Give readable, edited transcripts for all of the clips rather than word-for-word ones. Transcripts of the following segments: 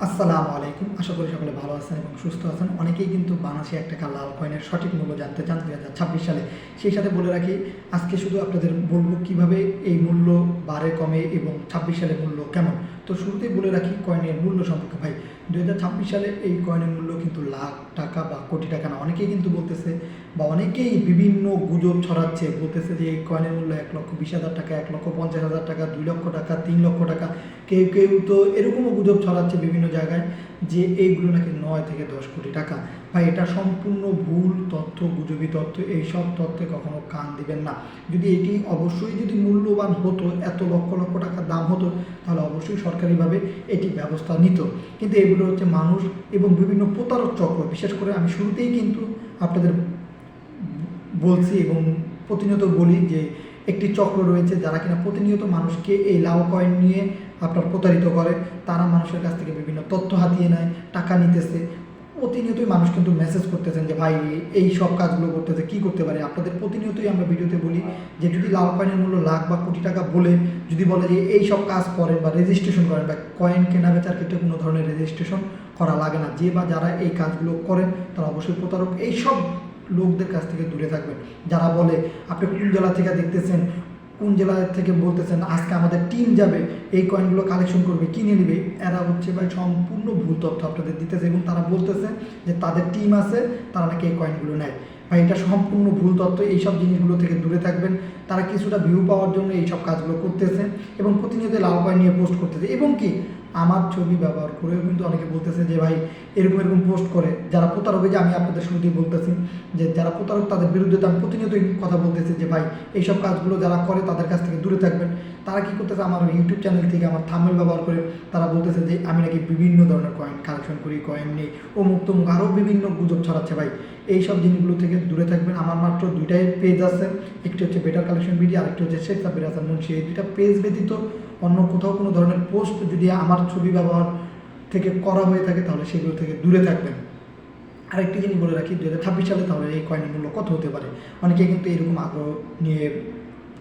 আসসালামু আলাইকুম। আশা করি সকলে ভালো আছেন এবং সুস্থ আছেন। অনেকেই কিন্তু বাংলাদেশে ৳১ লাল কয়েনের সঠিক মূল্য জানতে চান ২০২৬ সালে। সেই সাথে বলে রাখি, আজকে শুধু আপনাদের বলব কীভাবে এই মূল্য বাড়ে কমে এবং ২৬ সালের মূল্য কেমন। তো শুরুতেই বলে রাখি কয়েনের মূল্য সম্পর্কে। ভাই ২০২৬ সালে এই কয়েনের মূল্য কিন্তু লাখ টাকা বা কোটি টাকা না। অনেকেই কিন্তু বলতেছে বা অনেকেই বিভিন্ন গুজব ছড়াচ্ছে, বলতেছে যে এই কয়েনের মূল্য ১,২০,০০০ টাকা, ১,৫০,০০০ টাকা, ২ লক্ষ টাকা, ৩ লক্ষ টাকা। কেউ কেউ তো এরকমও গুজব ছড়াচ্ছে বিভিন্ন জায়গায় যে এইগুলো নাকি ৯ থেকে ১০ কোটি টাকা। ভাই এটা সম্পূর্ণ ভুল তথ্য, গুজবি তথ্য। এইসব তথ্যে কখনো কান দিবেন না। যদি এটি অবশ্যই যদি মূল্যবান হতো, এত লক্ষ লক্ষ টাকার দাম হতো, তাহলে অবশ্যই সরকারিভাবে এটি ব্যবস্থা নিত। কিন্তু এগুলো হচ্ছে মানুষ এবং বিভিন্ন প্রতারক চক্র। বিশেষ করে আমি শুরুতেই কিন্তু আপনাদের বলছি এবং প্রতিনিয়ত বলি যে একটি চক্র রয়েছে যারা কিনা প্রতিনিয়ত মানুষকে এই লাউ কয়েন নিয়ে আপনার প্রতারিত করে। তারা মানুষের কাছ থেকে বিভিন্ন তথ্য হাতিয়ে নেয়, টাকা নিতেছে। প্রতিনিয়তই মানুষ কিন্তু মেসেজ করতেছেন যে ভাই এই সব কাজগুলো করতেছে, কী করতে পারে। আপনাদের প্রতিনিয়তই আমরা ভিডিওতে বলি যে যদি লাউ কয়েনের মূল্য লাখ বা কোটি টাকা বলে যদি বলে যে এই সব কাজ করেন বা রেজিস্ট্রেশন করেন, বা কয়েন কেনা বেচার ক্ষেত্রে কোনো ধরনের রেজিস্ট্রেশন করা লাগে না, যে বা যারা এই কাজগুলো করেন তারা অবশ্যই প্রতারক। এই সব লোকদের কাছ থেকে দূরে থাকবেন। যারা বলে আপনি কোন জেলা থেকে দেখতেছেন, কোন জেলা থেকে বলতেছেন আজকে আমাদের টিম যাবে এই কয়েনগুলো কালেকশন করবে, কিনে নেবে, এরা হচ্ছে ভাই সম্পূর্ণ ভুল তথ্য আপনাদের দিতেছে এবং তারা বলতেছে যে তাদের টিম আছে, তারা নাকি এই কয়েনগুলো নেয়। ভাই এটা সম্পূর্ণ ভুল তথ্য। এইসব জিনিসগুলো থেকে দূরে থাকবেন। তারা কিছুটা ভিউ পাওয়ার জন্য এইসব কাজগুলো করতেছে এবং প্রতিনিয়ত লাল কয়েন নিয়ে পোস্ট করতেছে এবং কি আমার ছবি ব্যবহার করেও কিন্তু অনেকে বলতেছে যে ভাই এরকম এরকম পোস্ট করে যারা প্রতারক। যে আমি আপনাদের শুরুতেই বলতেছি যে যারা প্রতারক তাদের বিরুদ্ধে তো আমি প্রতিনিয়তই কথা বলতেছি যে ভাই এইসব কাজগুলো যারা করে তাদের কাছ থেকে দূরে থাকবেন। তারা কী করতেছে, আমার ইউটিউব চ্যানেল থেকে আমার থাম্বনেল ব্যবহার করে তারা বলতেছে যে আমি নাকি বিভিন্ন ধরনের কয়েন কালেকশন করি, কয়েন নেই, অমুক তমুক আরও বিভিন্ন গুজব ছড়াচ্ছে। ভাই এই সব জিনিসগুলো থেকে দূরে থাকবেন। আমার মাত্র দুইটাই পেজ আছে, একটি হচ্ছে বেটার কালেকশন ভিডিও, আরেকটি হচ্ছে শেখ সাব্বির হাসান মুন্সি। এই দুইটা পেজ ব্যতীত অন্য কোথাও কোনো ধরনের পোস্ট যদি আমার ছবি ব্যবহার থেকে করা হয়ে থাকে তাহলে সেগুলো থেকে দূরে থাকবেন। আরেকটি জিনিস বলে রাখি, ২০২৬ সালে তাহলে এই কয়েনের মূল্য কত হতে পারে। অনেকে কিন্তু এরকম আগ্রহ নিয়ে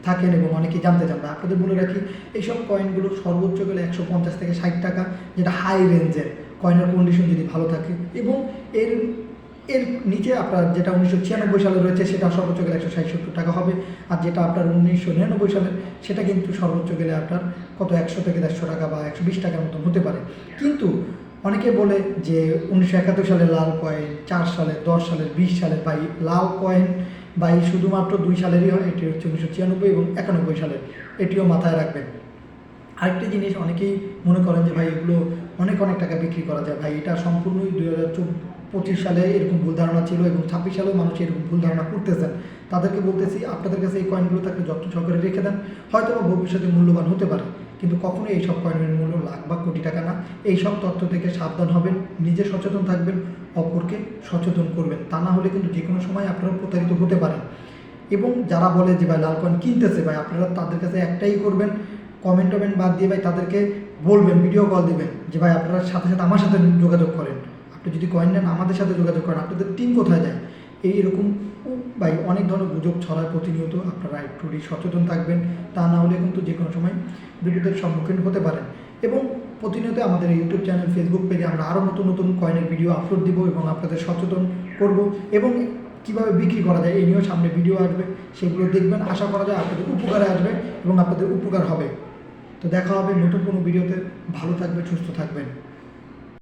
থাকেন এবং অনেকেই জানতে চান। আপনাদের বলে রাখি এইসব কয়েনগুলো সর্বোচ্চ গেলে ১৫০ থেকে ৬০ টাকা, যেটা হাই রেঞ্জের কয়েনের কন্ডিশন যদি ভালো থাকে, এবং এর এর নিচে আপনার যেটা ১৯৯৬ সালে রয়েছে সেটা সর্বোচ্চ গেলে ১৬০-৭০ টাকা হবে। আর যেটা আপনার ১৯৯৯ সালের সেটা কিন্তু সর্বোচ্চ গেলে আপনার কত ১০০ থেকে ১৫০ টাকা বা ১২০ টাকার মতন হতে পারে। কিন্তু অনেকে বলে যে ১৯৭১ সালের লাল কয়েন, ৪ সালের, ১০ সালের, ২০ সালের। ভাই লাল কয়েন ভাই শুধুমাত্র ২ সালেরই হয়, এটি হচ্ছে ১৯৯৬ এবং ৯১ সালের। এটিও মাথায় রাখবেন। আরেকটি জিনিস অনেকেই মনে করেন যে ভাই এগুলো অনেক অনেক টাকা বিক্রি করা যায়। ভাই এটা সম্পূর্ণই ২০২৫ সালে এরকম ভুল ধারণা ছিল এবং ২৬ সালেও মানুষ এরকম ভুল ধারণা করতেছেন। তাদেরকে বলতেছি আপনাদের কাছে এই কয়েনগুলো থাকলে যত্ন সহকারে রেখে দেন, হয়তো বা ভবিষ্যতে মূল্যবান হতে পারে। কিন্তু কখনোই এইসব কয়েনের মূল্য লাখ বা কোটি টাকা না। এইসব তথ্য থেকে সাবধান হবেন, নিজে সচেতন থাকবেন, অপরকে সচেতন করবেন। তা না হলে কিন্তু যে কোনো সময় আপনারা প্রতারিত হতে পারেন। এবং যারা বলে যে ভাই লাল কয়েন কিনতেছে, ভাই আপনারা তাদের কাছে একটাই করবেন, কমেন্ট বাদ দিয়ে ভাই তাদেরকে বলবেন, ভিডিও কল দিবেন যে ভাই আপনারা সাথে সাথে আমার সাথে যোগাযোগ করেন। আপনি যদি কয়েন নেন আমাদের সাথে যোগাযোগ করেন, আপনাদের টিম কোথায় যায়। এইরকম ভাই অনেক ধরনের গুজব ছড়ায় প্রতিনিয়ত। আপনারা একটু সচেতন থাকবেন, তা না হলে কিন্তু যে কোনো সময় বিপদের সম্মুখীন হতে পারেন। এবং প্রতিনিয়ত আমাদের ইউটিউব চ্যানেল, ফেসবুক পেজে আমরা আরও নতুন নতুন কয়েনের ভিডিও আপলোড দিব এবং আপনাদের সচেতন করব এবং কীভাবে বিক্রি করা যায় এই নিয়েও সামনে ভিডিও আসবে, সেগুলো দেখবেন। আশা করা যায় আপনাদের উপকারে আসবে এবং আপনাদের উপকার হবে। তো দেখা হবে নতুন কোনো ভিডিওতে। ভালো থাকবেন, সুস্থ থাকবেন।